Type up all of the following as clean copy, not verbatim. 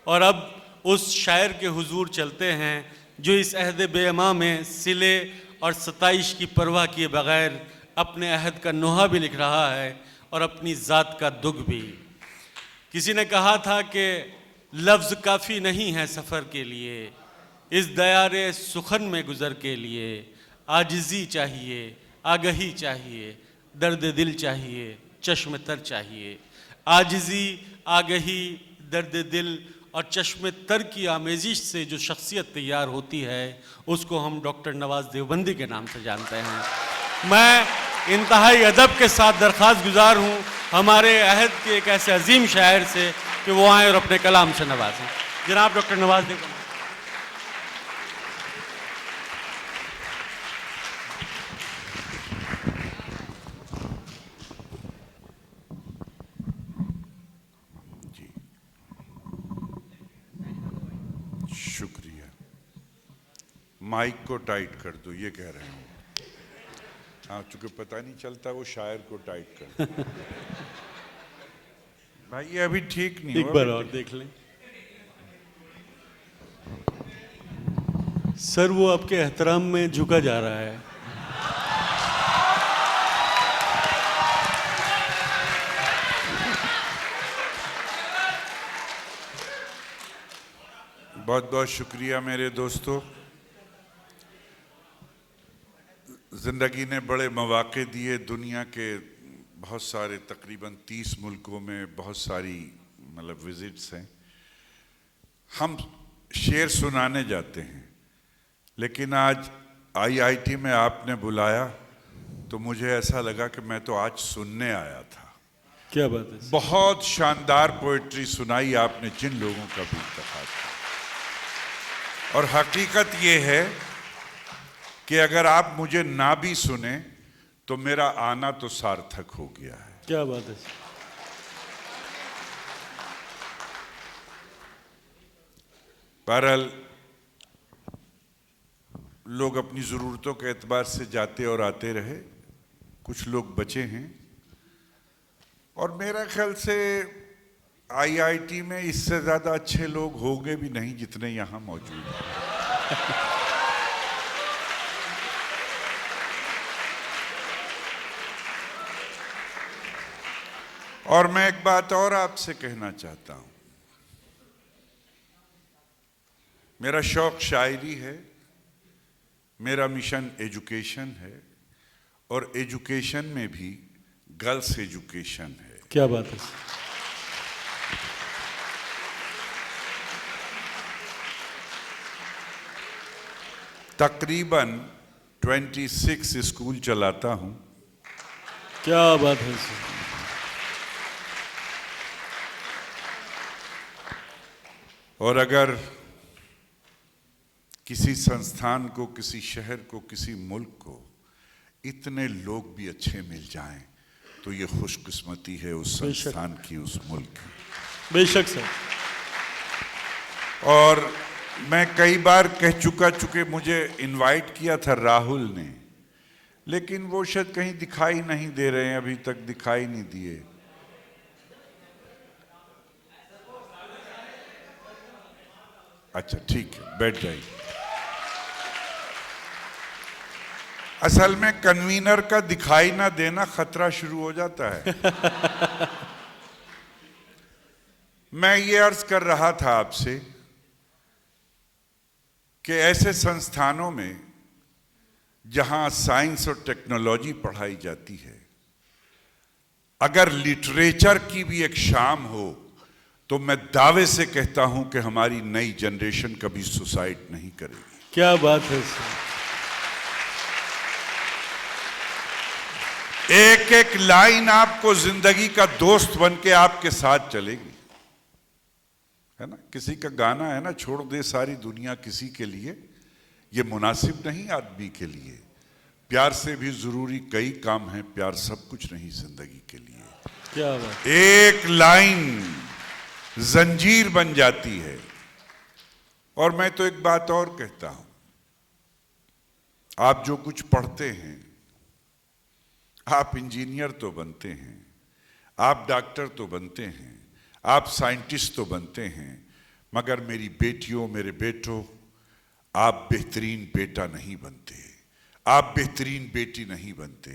और अब उस शायर के हुजूर चलते हैं जो इस अहद बेईमा में सिले और सताइश की परवाह किए बगैर अपने अहद का नोहा भी लिख रहा है और अपनी ज़ात का दुख भी। किसी ने कहा था कि लफ्ज़ काफ़ी नहीं है सफ़र के लिए, इस दयारे सुखन में गुज़र के लिए आजिज़ी चाहिए, आगही चाहिए, दर्द दिल चाहिए, चश्म तर चाहिए। आजिज़ी, आगही, दर्द दिल और चश्म तर की आमेजिश से जो शख्सियत तैयार होती है उसको हम डॉक्टर नवाज़ देवबंदी के नाम से जानते हैं। मैं इंतहाई अदब के साथ दरख्वास्त गुजार हूँ हमारे अहद के एक ऐसे अजीम शायर से कि वो आएँ और अपने कलाम से नवाजें। जनाब डॉक्टर नवाज़ देवबंदी। शुक्रिया। माइक को टाइट कर दो, ये कह रहे हैं। हाँ, चूंकि पता नहीं चलता वो शायर को टाइट कर दो। भाई ये अभी ठीक नहीं एक बार और देख लें सर, वो आपके एहतराम में झुका जा रहा है। बहुत बहुत शुक्रिया मेरे दोस्तों। ज़िंदगी ने बड़े मौक़े दिए, दुनिया के बहुत सारे तकरीबन 30 मुल्कों में बहुत सारी विज़िट्स हैं। हम शेर सुनाने जाते हैं, लेकिन आज आईआईटी में आपने बुलाया तो मुझे ऐसा लगा कि मैं तो आज सुनने आया था। क्या बात है। बहुत शानदार पोइट्री सुनाई आपने जिन लोगों का भी इंतखाब किया, और हकीकत ये है कि अगर आप मुझे ना भी सुने तो मेरा आना तो सार्थक हो गया है। क्या बात है। बहरहाल लोग अपनी ज़रूरतों के एतबार से जाते और आते रहे, कुछ लोग बचे हैं, और मेरा ख्याल से आईआईटी में इससे ज़्यादा अच्छे लोग होंगे भी नहीं जितने यहाँ मौजूद हैं। और मैं एक बात और आपसे कहना चाहता हूँ। मेरा शौक शायरी है, मेरा मिशन एजुकेशन है, और एजुकेशन में भी गर्ल्स एजुकेशन है। क्या बात है। तकरीबन 26 स्कूल चलाता हूँ। क्या बात है सर। और अगर किसी संस्थान को, किसी शहर को, किसी मुल्क को इतने लोग भी अच्छे मिल जाएं तो ये खुशकिस्मती है उस संस्थान की, उस मुल्क की। बेशक सर। और मैं कई बार कह चुके मुझे इनवाइट किया था राहुल ने, लेकिन वो शायद कहीं दिखाई नहीं दे रहे हैं, अभी तक दिखाई नहीं दिए। अच्छा ठीक है, बैठ जाइए। असल में कन्वीनर का दिखाई ना देना खतरा शुरू हो जाता है। मैं ये अर्ज कर रहा था आपसे कि ऐसे संस्थानों में जहां साइंस और टेक्नोलॉजी पढ़ाई जाती है, अगर लिटरेचर की भी एक शाम हो तो मैं दावे से कहता हूं कि हमारी नई जनरेशन कभी सुसाइड नहीं करेगी। क्या बात है सर। एक एक लाइन आपको जिंदगी का दोस्त बन के आपके साथ चलेगी, है ना। किसी का गाना है ना, छोड़ दे सारी दुनिया किसी के लिए, ये मुनासिब नहीं आदमी के लिए। प्यार से भी जरूरी कई काम हैं, प्यार सब कुछ नहीं जिंदगी के लिए। क्या बात। एक लाइन जंजीर बन जाती है। और मैं तो एक बात और कहता हूं, आप जो कुछ पढ़ते हैं, आप इंजीनियर तो बनते हैं, आप डॉक्टर तो बनते हैं, आप साइंटिस्ट तो बनते हैं, मगर मेरी बेटियों, मेरे बेटों, आप बेहतरीन बेटा नहीं बनते, आप बेहतरीन बेटी नहीं बनते,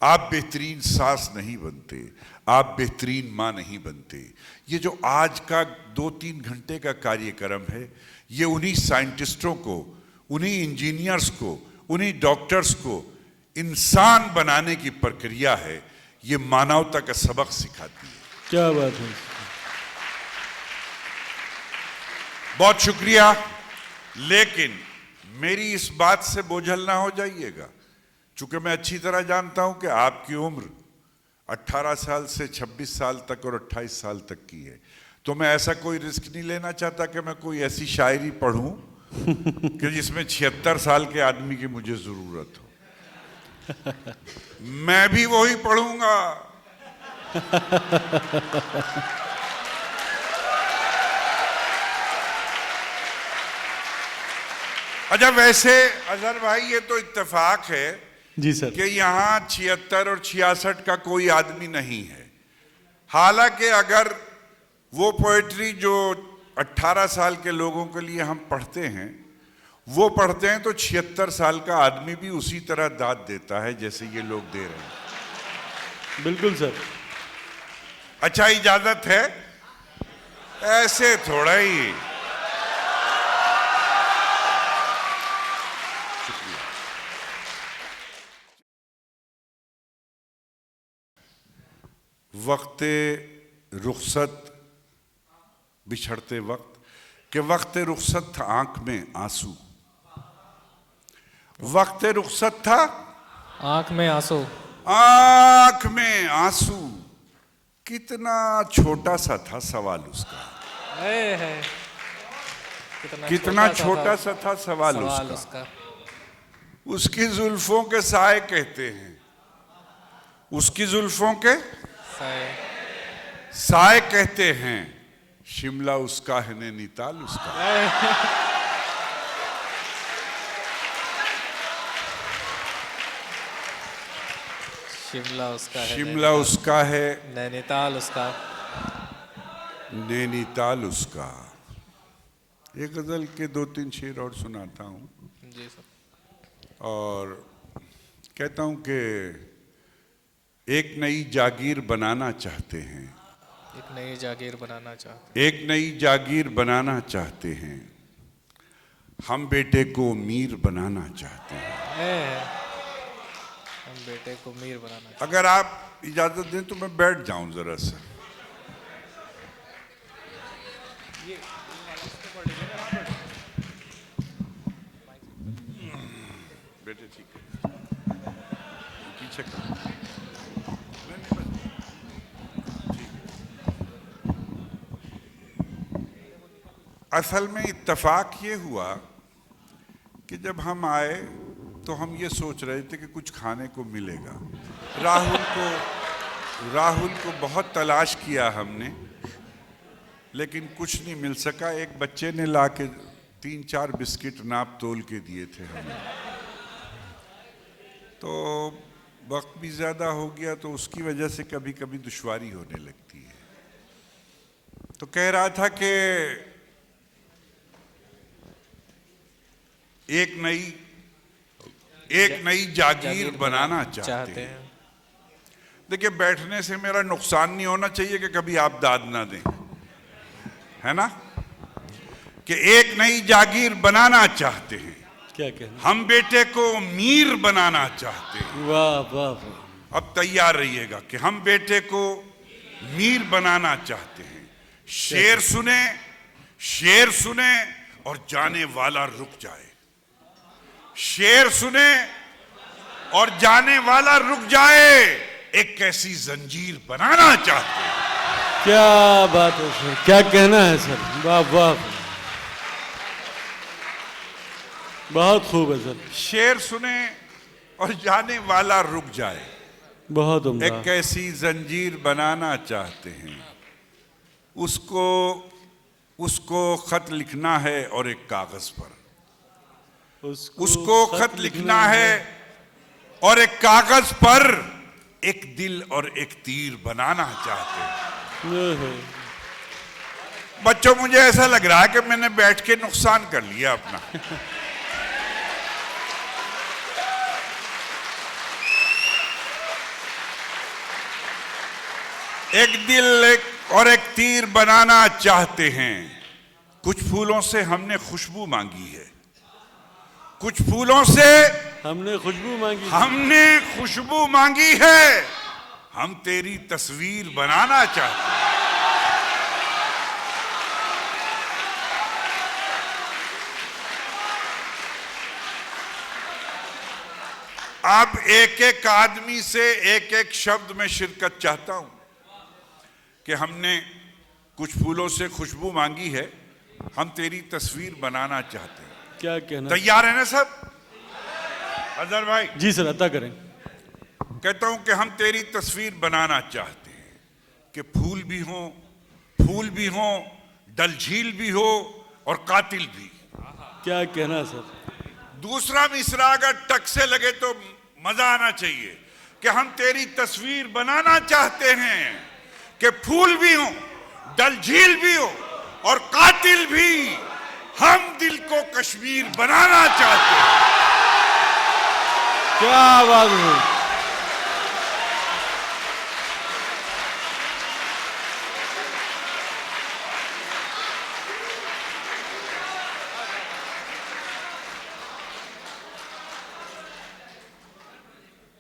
आप बेहतरीन सास नहीं बनते, आप बेहतरीन माँ नहीं बनते। ये जो आज का 2-3 घंटे का कार्यक्रम है, ये उन्हीं साइंटिस्टों को, उन्हीं इंजीनियर्स को, उन्हीं डॉक्टर्स को इंसान बनाने की प्रक्रिया है। ये मानवता का सबक सिखाती है। क्या बात है। बहुत शुक्रिया। लेकिन मेरी इस बात से बोझल ना हो जाइएगा, चूंकि मैं अच्छी तरह जानता हूं कि आपकी उम्र 18 साल से 26 साल तक और 28 साल तक की है, तो मैं ऐसा कोई रिस्क नहीं लेना चाहता कि मैं कोई ऐसी शायरी पढ़ूं कि जिसमें 76 साल के आदमी की मुझे जरूरत हो। मैं भी वही पढ़ूंगा। अच्छा, वैसे अजहर भाई, ये तो इत्तेफाक है जी सर कि यहाँ 76 और 66 का कोई आदमी नहीं है। हालांकि अगर वो पोएट्री जो 18 साल के लोगों के लिए हम पढ़ते हैं, वो पढ़ते हैं, तो 76 साल का आदमी भी उसी तरह दाद देता है जैसे ये लोग दे रहे हैं। बिल्कुल सर। अच्छा, इजाजत है? ऐसे थोड़ा ही। वक्त रुखसत बिछड़ते वक्त के वक्त रुखसत था आंख में आंसू। वक्त रुखसत था आंख में आंसू। आंख में आंसू। कितना छोटा सा था सवाल उसका। है कितना छोटा सा था सवाल उसका। उसकी जुल्फों के साए कहते हैं, उसकी जुल्फों के साए कहते हैं, शिमला उसका है नैनीताल उसका। शिमला उसका है, शिमला उसका है, नैनीताल उसका, नैनीताल उसका। एक गजल के 2-3 शेर और सुनाता हूँ। जी सर। और कहता हूँ कि एक नई जागीर बनाना चाहते हैं, एक नई जागीर बनाना चाहते हैं, एक नई जागीर बनाना चाहते हैं, हम बेटे को मीर बनाना चाहते हैं। हम बेटे को मीर बनाना चाहते अगर आप इजाजत दें तो मैं बैठ जाऊं जरा सा। बेटे ठीक है, पीछे कर। असल में इत्तेफाक ये हुआ कि जब हम आए तो हम ये सोच रहे थे कि कुछ खाने को मिलेगा। राहुल को बहुत तलाश किया हमने, लेकिन कुछ नहीं मिल सका। एक बच्चे ने ला के 3-4 बिस्किट नाप तोल के दिए थे हमें, तो वक्त भी ज़्यादा हो गया, तो उसकी वजह से कभी कभी दुश्वारी होने लगती है। तो कह रहा था कि एक नई जागीर बनाना चाहते हैं। देखिए, बैठने से मेरा नुकसान नहीं होना चाहिए कि कभी आप दाद ना दें, है ना? कि एक नई जागीर बनाना चाहते हैं, क्या कहना। हम बेटे को मीर बनाना चाहते हैं। वाह वाह वाह। अब तैयार रहिएगा कि हम बेटे को मीर बनाना चाहते हैं। शेर सुने और जाने वाला रुक जाए। शेर सुने और जाने वाला रुक जाए, एक कैसी जंजीर बनाना चाहते हैं। क्या बात है सर, क्या कहना है सर। वाह वाह, बहुत खूब है सर। शेर सुने और जाने वाला रुक जाए, बहुत उम्दा। एक कैसी जंजीर बनाना चाहते हैं। उसको खत लिखना है और एक कागज पर, उसको खत लिखना है और एक कागज पर एक दिल और एक तीर बनाना चाहते हैं। बच्चों, मुझे ऐसा लग रहा है कि मैंने बैठ के नुकसान कर लिया अपना। एक दिल और एक तीर बनाना चाहते हैं। कुछ फूलों से हमने खुशबू मांगी है, कुछ फूलों से हमने खुशबू मांगी है। हम तेरी तस्वीर बनाना चाहते हैं। अब एक एक आदमी से एक एक शब्द में शिरकत चाहता हूं कि हमने कुछ फूलों से खुशबू मांगी है, हम तेरी तस्वीर बनाना चाहते हैं। क्या कहना? तैयार है ना सब? अजहर भाई जी सर, अता करें। कहता हूं कि हम तेरी तस्वीर बनाना चाहते हैं कि फूल भी हो, डल झील भी हो और कातिल भी। क्या कहना सर? दूसरा मिसरा अगर टक से लगे तो मजा आना चाहिए कि हम तेरी तस्वीर बनाना चाहते हैं कि फूल भी हो, डल झील भी हो और कातिल भी। हम दिल को कश्मीर बनाना चाहते हैं। क्या बात है।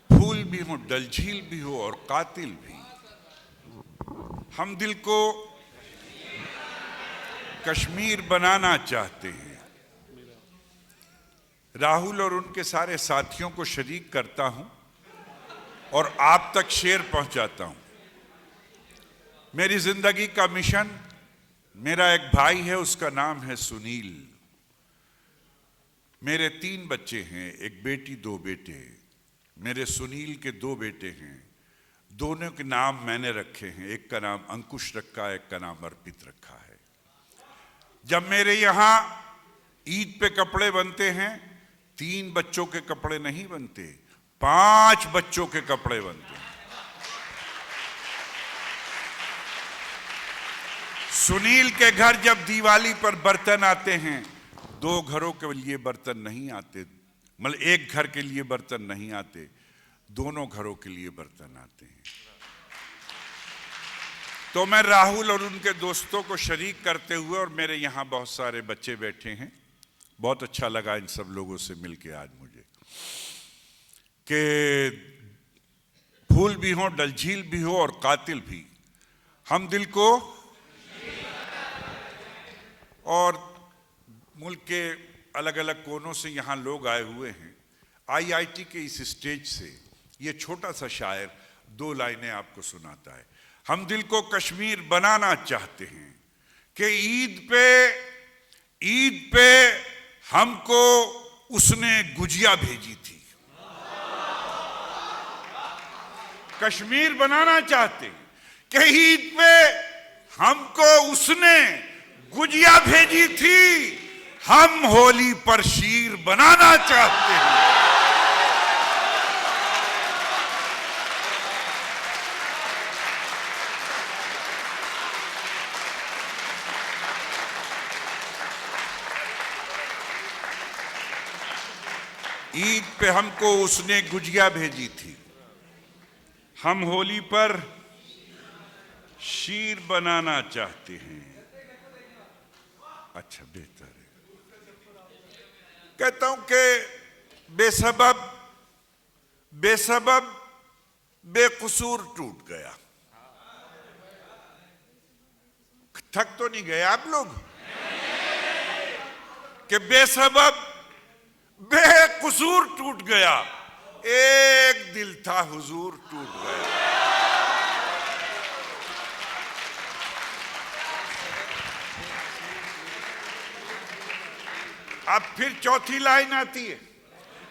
फूल भी हो, डल झील भी हो और कातिल भी। हम दिल को कश्मीर बनाना चाहते हैं। राहुल और उनके सारे साथियों को शरीक करता हूं और आप तक शेर पहुंचाता हूं। मेरी जिंदगी का मिशन, मेरा एक भाई है, उसका नाम है सुनील। मेरे 3 बच्चे हैं, एक बेटी 2 बेटे। मेरे सुनील के 2 बेटे हैं, दोनों के नाम मैंने रखे हैं। एक का नाम अंकुश रखा है, एक का नाम अर्पित रखा है। जब मेरे यहां ईद पे कपड़े बनते हैं, 3 बच्चों के कपड़े नहीं बनते, 5 बच्चों के कपड़े बनते हैं। सुनील के घर जब दिवाली पर बर्तन आते हैं, 2 घरों के लिए बर्तन नहीं आते, मतलब एक घर के लिए बर्तन नहीं आते, दोनों घरों के लिए बर्तन आते हैं। तो मैं राहुल और उनके दोस्तों को शरीक करते हुए, और मेरे यहां बहुत सारे बच्चे बैठे हैं, बहुत अच्छा लगा इन सब लोगों से मिलके आज मुझे, कि फूल भी हो, डल झील भी हो और कातिल भी। हम दिल को, और मुल्क के अलग अलग कोनों से यहां लोग आए हुए हैं। आईआईटी के इस स्टेज से ये छोटा सा शायर 2 लाइनें आपको सुनाता है। हम दिल को कश्मीर बनाना चाहते हैं कि ईद पे हमको उसने गुजिया भेजी थी। कश्मीर बनाना चाहते हैं कि ईद पे हमको उसने गुजिया भेजी थी। हम होली पर शीर बनाना चाहते हैं। ईद पे हमको उसने गुजिया भेजी थी, हम होली पर शीर बनाना चाहते हैं। अच्छा, बेहतर है। कहता हूं कि बेसबब बेकसूर टूट गया। थक तो नहीं गए आप लोग? कि बेसबब बेकसूर टूट गया, एक दिल था हुजूर टूट गया। अब फिर चौथी लाइन आती है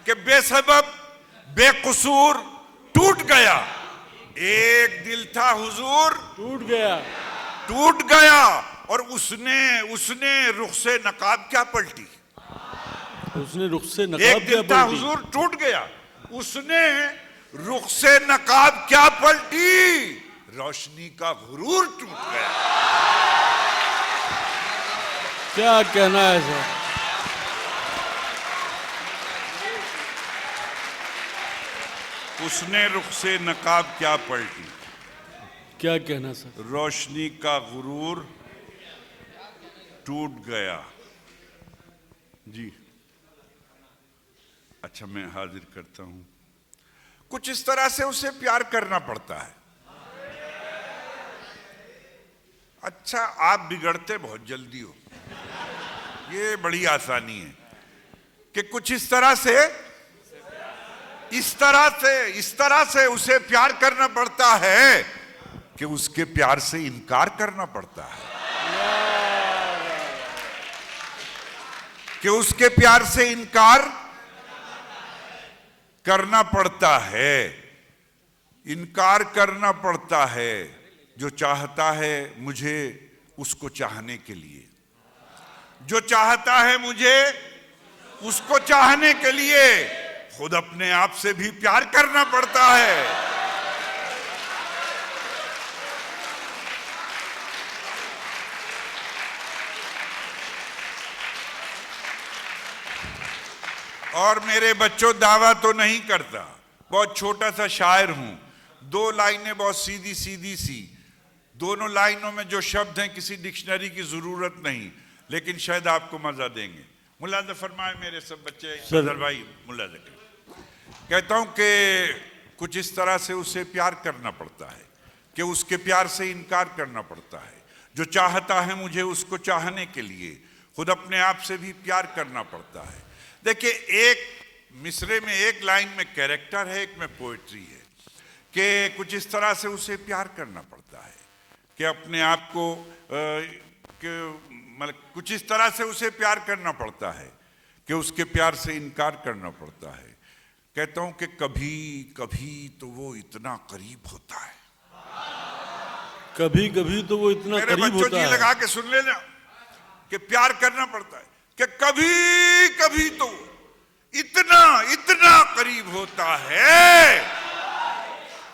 कि बेसबब बेकसूर टूट गया, एक दिल था हुजूर टूट गया। और उसने रुख से नकाब क्या पलटी, उसने रुख से नकाब एक दिल था हुजूर टूट गया, उसने रुख से नकाब क्या पलटी, रोशनी का गुरूर टूट गया। क्या कहना है सर? उसने रुख से नकाब क्या पलटी, क्या कहना सर? रोशनी का गुरूर टूट गया। जी अच्छा, मैं हाजिर करता हूं। कुछ इस तरह से उसे प्यार करना पड़ता है। अच्छा, आप बिगड़ते बहुत जल्दी हो, ये बड़ी आसानी है कि कुछ इस तरह से उसे प्यार करना पड़ता है कि उसके प्यार से इनकार करना पड़ता है, कि उसके प्यार से इनकार करना पड़ता है, इनकार करना पड़ता है। जो चाहता है मुझे उसको चाहने के लिए, जो चाहता है मुझे उसको चाहने के लिए खुद अपने आप से भी प्यार करना पड़ता है। और मेरे बच्चों, दावा तो नहीं करता, बहुत छोटा सा शायर हूं। 2 लाइनें बहुत सीधी सीधी सी, दोनों लाइनों में जो शब्द हैं किसी डिक्शनरी की जरूरत नहीं, लेकिन शायद आपको मजा देंगे। मुलाजा फरमाए मेरे सब बच्चे। सदर भाई मुलाजा करें। कहता हूं कि कुछ इस तरह से उसे प्यार करना पड़ता है कि उसके प्यार से इनकार करना पड़ता है। जो चाहता है मुझे उसको चाहने के लिए खुद अपने आप से भी प्यार करना पड़ता है। देखिए, एक मिसरे में, एक लाइन में कैरेक्टर है, एक में पोएट्री है कि कुछ इस तरह से उसे प्यार करना पड़ता है कि अपने आप को मतलब कुछ इस तरह से उसे प्यार करना पड़ता है कि उसके प्यार से इनकार करना पड़ता है। कहता हूं कि कभी कभी तो वो इतना करीब होता है, कभी कभी तो वो इतना मेरे करीब बच्चों होता जी है। लगा के सुन लेना कि प्यार करना पड़ता है कि कभी कभी तो इतना इतना करीब होता है,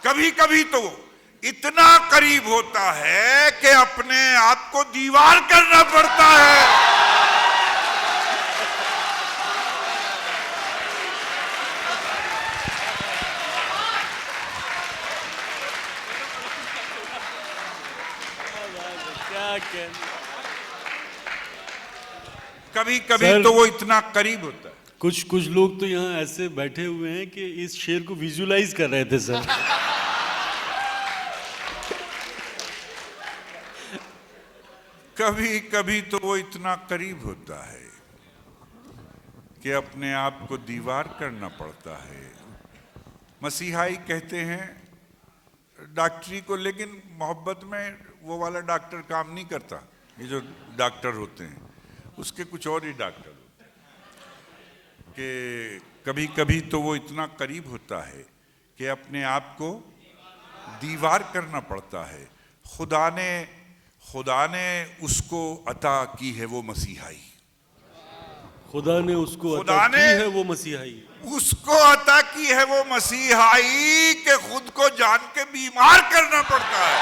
कभी कभी तो इतना करीब होता है कि अपने आप को दीवार करना पड़ता है। क्या कहना? कभी कभी सर, तो वो इतना करीब होता है। कुछ लोग तो यहाँ ऐसे बैठे हुए हैं कि इस शेर को विजुलाइज कर रहे थे सर। कभी कभी तो वो इतना करीब होता है कि अपने आप को दीवार करना पड़ता है। मसीहाई कहते हैं डॉक्टरी को, लेकिन मोहब्बत में वो वाला डॉक्टर काम नहीं करता। ये जो डॉक्टर होते हैं उसके कुछ और ही डॉक्टर होते हैं कि कभी कभी तो वो इतना करीब होता है कि अपने आप को दीवार करना पड़ता है। खुदा ने उसको अता की है वो मसीहाई, खुदा ने उसको खुदा अता ने की है वो मसीहाई, उसको अता की है वो मसीहाई के खुद को जान के बीमार करना पड़ता है।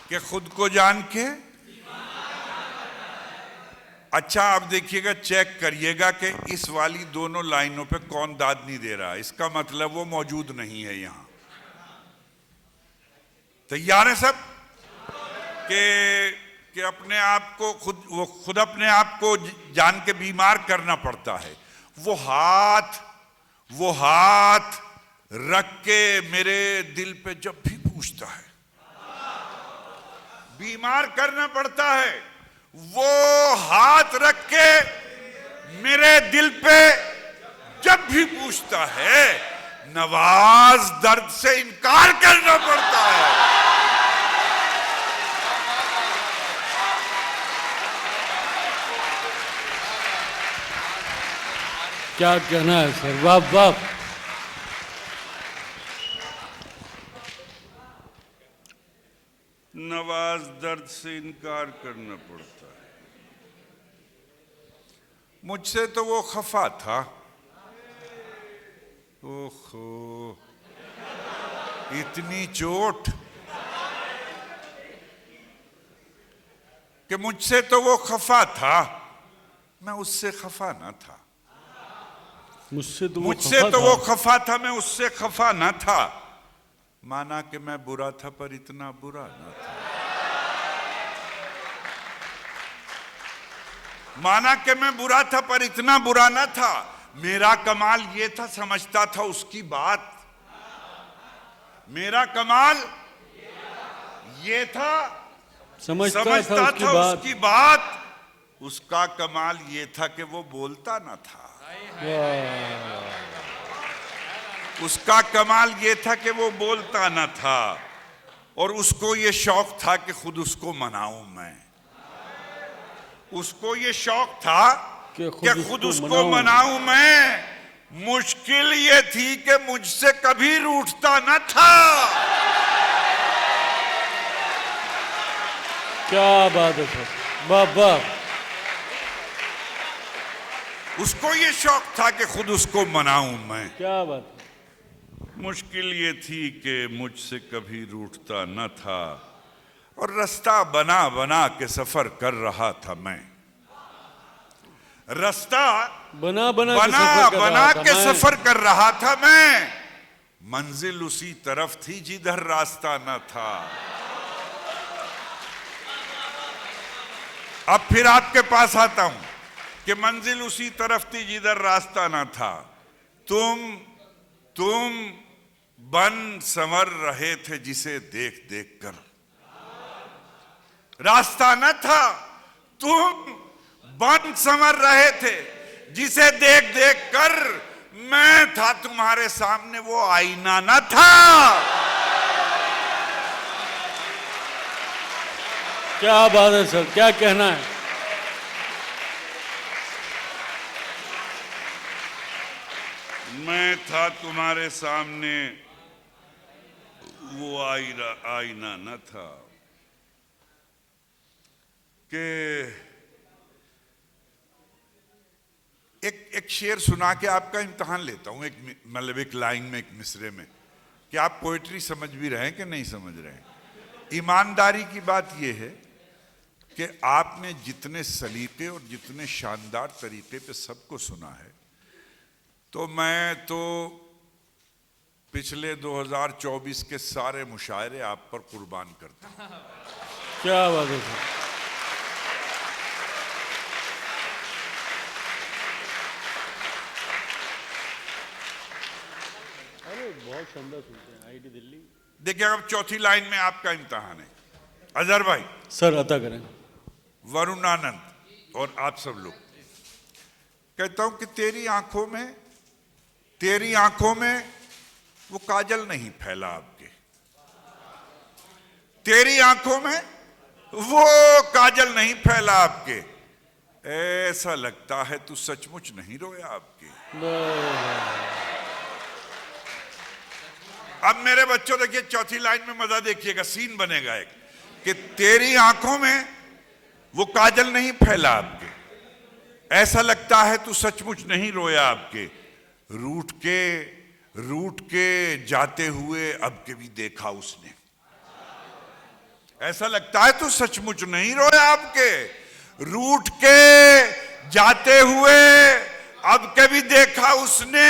कि खुद को जान के। अच्छा, आप देखिएगा, चेक करिएगा कि इस वाली दोनों लाइनों पे कौन दाद नहीं दे रहा। इसका मतलब वो मौजूद नहीं है यहां। तैयार है सब कि अपने आप को खुद अपने आप को जान के बीमार करना पड़ता है। वो हाथ रख के मेरे दिल पे जब भी पूछता है, बीमार करना पड़ता है। वो हाथ रख के मेरे दिल पे जब भी पूछता है, नवाज दर्द से इनकार करना पड़ता है। क्या कहना है सर, वाह वाह। नवाज दर्द से इनकार करना पड़ता है। मुझसे तो वो खफा था। ओहो, इतनी चोट कि मुझसे तो वो खफा था, मैं उससे खफा ना था। मुझसे तो वो खफा था, मैं उससे खफा ना था। माना कि मैं बुरा था पर इतना बुरा ना था। माना कि मैं बुरा था पर इतना बुरा ना था। मेरा कमाल ये था, समझता था उसकी बात। मेरा कमाल ये था, समझता था उसकी बात। उसका कमाल ये था कि वो बोलता ना था। उसका कमाल ये था कि वो बोलता ना था, और उसको ये शौक था कि खुद उसको मनाऊं मैं। उसको ये शौक था कि खुद उसको मनाऊं मैं। मुश्किल ये थी कि मुझसे कभी रूठता न था। क्या बात है सर, वाह वाह। उसको ये शौक था कि खुद उसको मनाऊं मैं। क्या बात है। मुश्किल ये थी कि मुझसे कभी रूठता न था, और रास्ता बना बना के सफर कर रहा था मैं। रास्ता बना के सफर कर रहा था मैं। मंजिल उसी तरफ थी जिधर रास्ता न था। अब फिर आपके पास आता हूं कि मंजिल उसी तरफ थी जिधर रास्ता न था। तुम बन संवर रहे थे जिसे देख देख कर। रास्ता न था, तुम बन संवर रहे थे जिसे देख देख कर। मैं था तुम्हारे सामने, वो आईना न था। क्या बात है सर, क्या कहना है। मैं था तुम्हारे सामने, वो आईना न था। कि एक शेर सुना के आपका इम्तहान लेता हूं, एक लाइन में, एक मिसरे में, कि आप पोएट्री समझ भी रहे हैं कि नहीं समझ रहे हैं। ईमानदारी की बात यह है कि आपने जितने सलीके और जितने शानदार तरीके पे सबको सुना है, तो मैं तो पिछले 2024 के सारे मुशायरे आप पर कुर्बान करता हूं। क्या बात है सर। बहुत शानदार सुनते हैं, आईटी दिल्ली। देखिए, अब चौथी लाइन में आपका इम्तहान है। अजहर भाई सर अता करें। वरुण आनंद और आप सब लोग, कहता हूं कि तेरी आंखों में वो काजल नहीं फैला आपके। तेरी आंखों में वो काजल नहीं फैला आपके। ऐसा लगता है तू सचमुच नहीं रोया आपके। अब मेरे बच्चों देखिए, चौथी लाइन में मजा देखिएगा, सीन बनेगा एक, कि तेरी आंखों में वो काजल नहीं फैला आपके। ऐसा लगता है तू सचमुच नहीं रोया आपके। रूठ के जाते हुए अब के भी देखा उसने। ऐसा लगता है तू सचमुच नहीं रोया आपके। रूठ के जाते हुए अब के भी देखा उसने।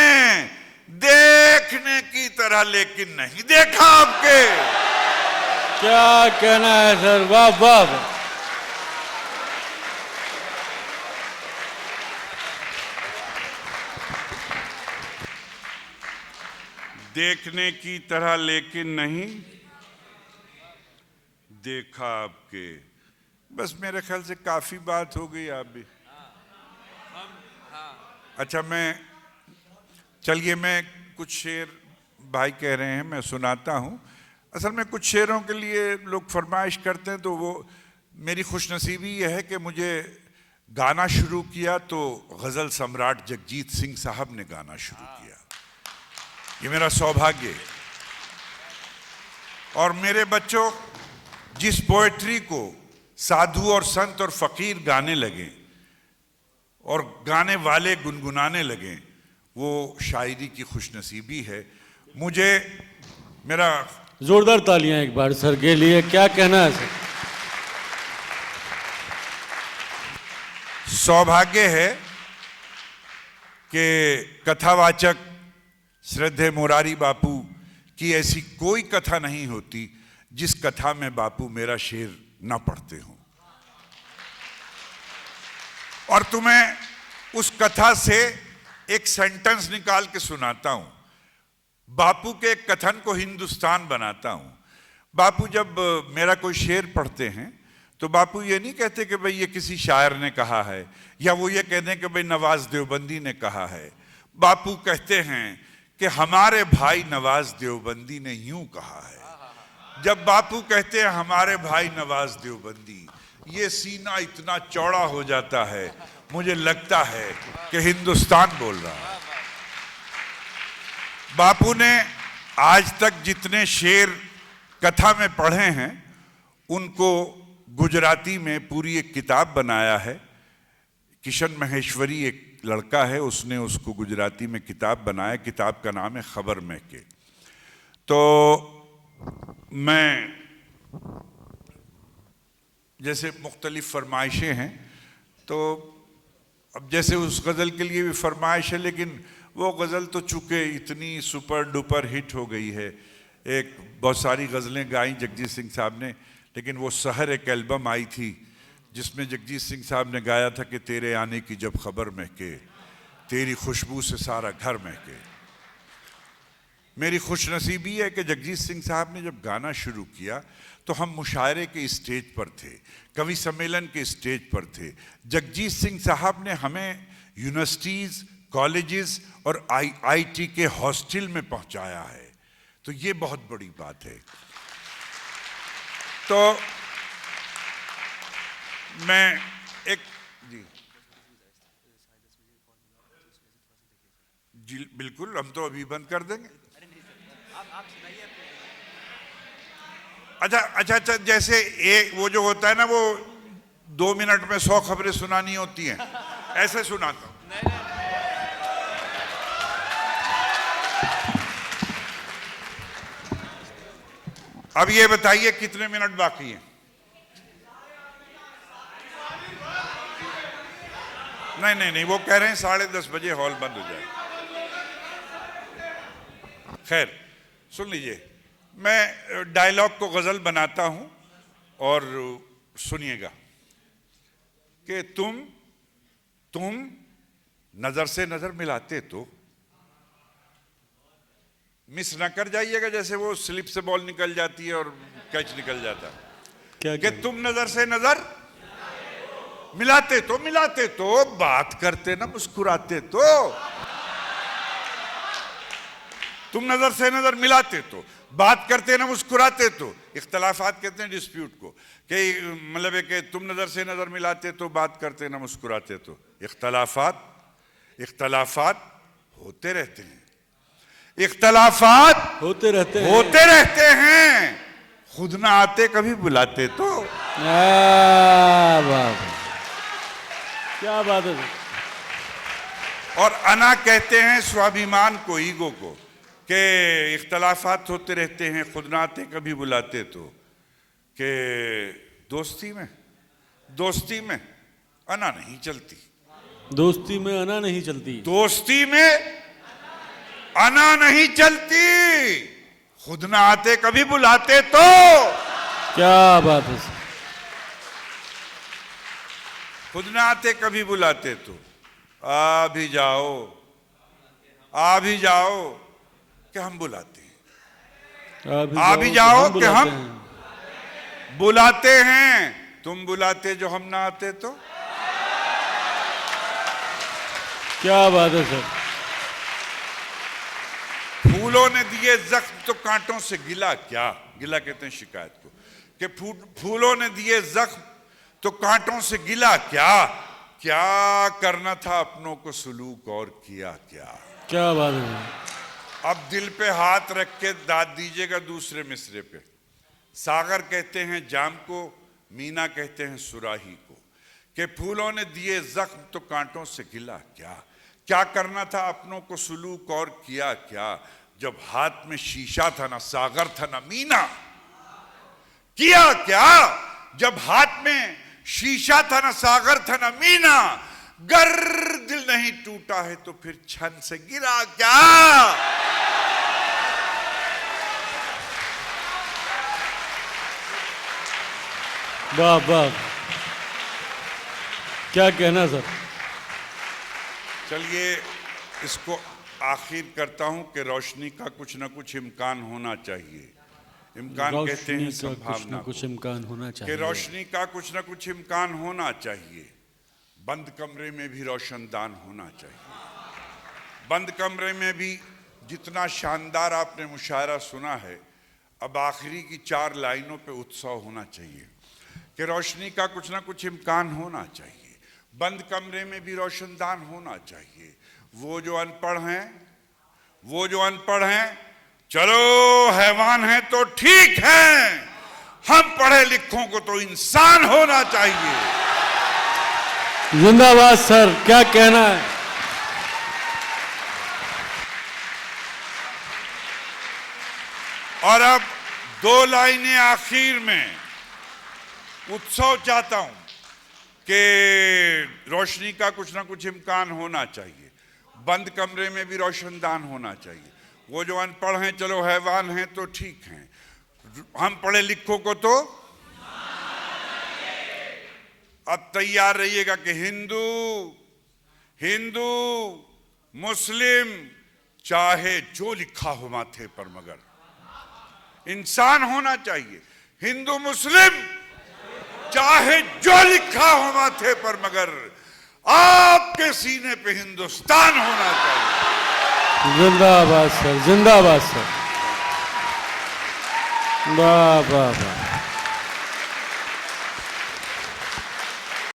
देखने की तरह लेकिन नहीं देखा आपके। क्या कहना है सर, वाह वाह। देखने की तरह लेकिन नहीं देखा आपके। बस मेरे ख्याल से काफी बात हो गई। आप भी अच्छा, चलिए मैं कुछ शेर भाई कह रहे हैं, मैं सुनाता हूं। असल में कुछ शेरों के लिए लोग फरमाइश करते हैं, तो वो मेरी खुशनसीबी यह है कि मुझे गाना शुरू किया तो गजल सम्राट जगजीत सिंह साहब ने गाना शुरू किया। ये मेरा सौभाग्य है। और मेरे बच्चों, जिस पोएट्री को साधु और संत और फकीर गाने लगे, और गाने वाले गुनगुनाने लगे, वो शायरी की खुशनसीबी है। मुझे मेरा जोरदार तालियां एक बार सर के लिए, क्या कहना है सर? सौभाग्य है कि कथावाचक श्रद्धेय मोरारी बापू की ऐसी कोई कथा नहीं होती जिस कथा में बापू मेरा शेर ना पढ़ते हो। और तुम्हें उस कथा से एक सेंटेंस निकाल के सुनाता हूं। बापू के एक कथन को हिंदुस्तान बनाता हूं। बापू जब मेरा कोई शेर पढ़ते हैं तो बापू ये नहीं कहते कि भाई ये किसी शायर ने कहा है, या वो ये कहते हैं कि भाई नवाज देवबंदी ने कहा है। बापू कहते हैं कि हमारे भाई नवाज देवबंदी ने यूं कहा है। जब बापू कहते हैं हमारे भाई नवाज देवबंदी, ये सीना इतना चौड़ा हो जाता है, मुझे लगता है कि हिंदुस्तान बोल रहा है। बापू ने आज तक जितने शेर कथा में पढ़े हैं उनको गुजराती में पूरी एक किताब बनाया है। किशन महेश्वरी एक लड़का है, उसने उसको गुजराती में किताब बनाया। किताब का नाम है खबर में के। तो मैं जैसे मुख्तलिफ फरमाइशें हैं, तो अब जैसे उस गज़ल के लिए भी फरमाइश है, लेकिन वो गज़ल तो चूँकि इतनी सुपर डुपर हिट हो गई है। एक बहुत सारी गज़लें गाई जगजीत सिंह साहब ने, लेकिन वो सहर एक एल्बम आई थी जिसमें जगजीत सिंह साहब ने गाया था कि तेरे आने की जब खबर महके, तेरी खुशबू से सारा घर महके। मेरी खुशनसीबी है कि जगजीत सिंह साहब ने जब गाना शुरू किया तो हम मुशायरे के स्टेज पर थे, कवि सम्मेलन के स्टेज पर थे। जगजीत सिंह साहब ने हमें यूनिवर्सिटीज़, कॉलेजेस और आईटी के हॉस्टल में पहुंचाया है, तो ये बहुत बड़ी बात है। तो मैं एक जी बिल्कुल, हम तो अभी बंद कर देंगे। अच्छा, जैसे एक वो जो होता है ना, वो 2 मिनट में 100 खबरें सुनानी होती हैं, ऐसे सुनाता हूं। अब ये बताइए कितने मिनट बाकी हैं? नहीं, वो कह रहे हैं 10:30 बजे हॉल बंद हो जाए। खैर, सुन लीजिए, मैं डायलॉग को गजल बनाता हूं और सुनिएगा कि तुम नजर से नजर मिलाते तो मिस ना कर जाइएगा, जैसे वो स्लिप से बॉल निकल जाती है और कैच निकल जाता है। क्या कि तुम नजर से नजर मिलाते तो बात करते ना मुस्कुराते तो। तुम नजर से नजर मिलाते तो बात करते ना मुस्कुराते तो। इख्तलाफात कहते हैं डिस्प्यूट को, कि मतलब है कि तुम नजर से नजर मिलाते तो बात करते ना मुस्कुराते तो। इख्तलाफात होते रहते हैं, इख्तलाफात होते रहते हैं, खुद ना आते कभी बुलाते तो। क्या बात है। और अना कहते हैं स्वाभिमान को, ईगो को, कि इख्तलाफात होते रहते हैं, खुद ना आते कभी बुलाते तो। कि दोस्ती में अना नहीं चलती, दोस्ती में अना नहीं चलती, दोस्ती में अना नहीं चलती, खुद ना आते कभी बुलाते तो। क्या बात है। खुद ना आते कभी बुलाते तो। आ भी जाओ कि हम बुलाते हैं, आ भी जाओ कि हम बुलाते हैं। तुम बुलाते जो हम ना आते तो। क्या बात है सर। फूलों ने दिए जख्म तो कांटों से गिला क्या, गिला कहते हैं शिकायत को, कि फूलों ने दिए जख्म तो कांटों से गिला क्या करना था अपनों को सलूक और किया क्या बात है। अब दिल पे हाथ रख के दाद दीजिएगा दूसरे मिसरे पे। सागर कहते हैं जाम को, मीना कहते हैं सुराही को, कि फूलों ने दिए जख्म तो कांटों से गिला क्या, क्या करना था अपनों को सुलूक और किया क्या, जब हाथ में शीशा था ना सागर था ना मीना, किया क्या जब हाथ में शीशा था ना सागर था ना मीना, गर दिल नहीं टूटा है तो फिर छन से गिरा क्या। वाह वाह, क्या कहना सर। चलिए इसको आखिर करता हूं कि रोशनी का कुछ ना कुछ इम्कान होना चाहिए। इम्कान कहते हैं संभावना को, कुछ इम्कान होना कि चाहिए। रोशनी का कुछ ना कुछ इम्कान होना चाहिए। बंद कमरे में भी रोशनदान होना चाहिए। बंद कमरे में भी जितना शानदार आपने मुशायरा सुना है, अब आखिरी की 4 लाइनों पे उत्सव होना चाहिए कि रोशनी का कुछ ना कुछ इम्कान होना चाहिए, बंद कमरे में भी रोशनदान होना चाहिए। वो जो अनपढ़ हैं, चलो हैवान हैं तो ठीक हैं, हम पढ़े लिखों को तो इंसान होना चाहिए। जिंदाबाद सर, क्या कहना है। और अब 2 लाइनें आखिर में उत्सव चाहता हूं कि रोशनी का कुछ ना कुछ इम्कान होना चाहिए, बंद कमरे में भी रोशनदान होना चाहिए। वो जो अनपढ़ हैं चलो हैवान हैं तो ठीक हैं, हम पढ़े लिखों को तो। अब तैयार रहिएगा कि हिंदू मुस्लिम चाहे जो लिखा हो माथे पर, मगर इंसान होना चाहिए। हिंदू मुस्लिम चाहे जो लिखा हो माथे पर, मगर आपके सीने पे हिंदुस्तान होना चाहिए। जिंदाबाद सर, जिंदाबाद सर। वाह वाह वाह।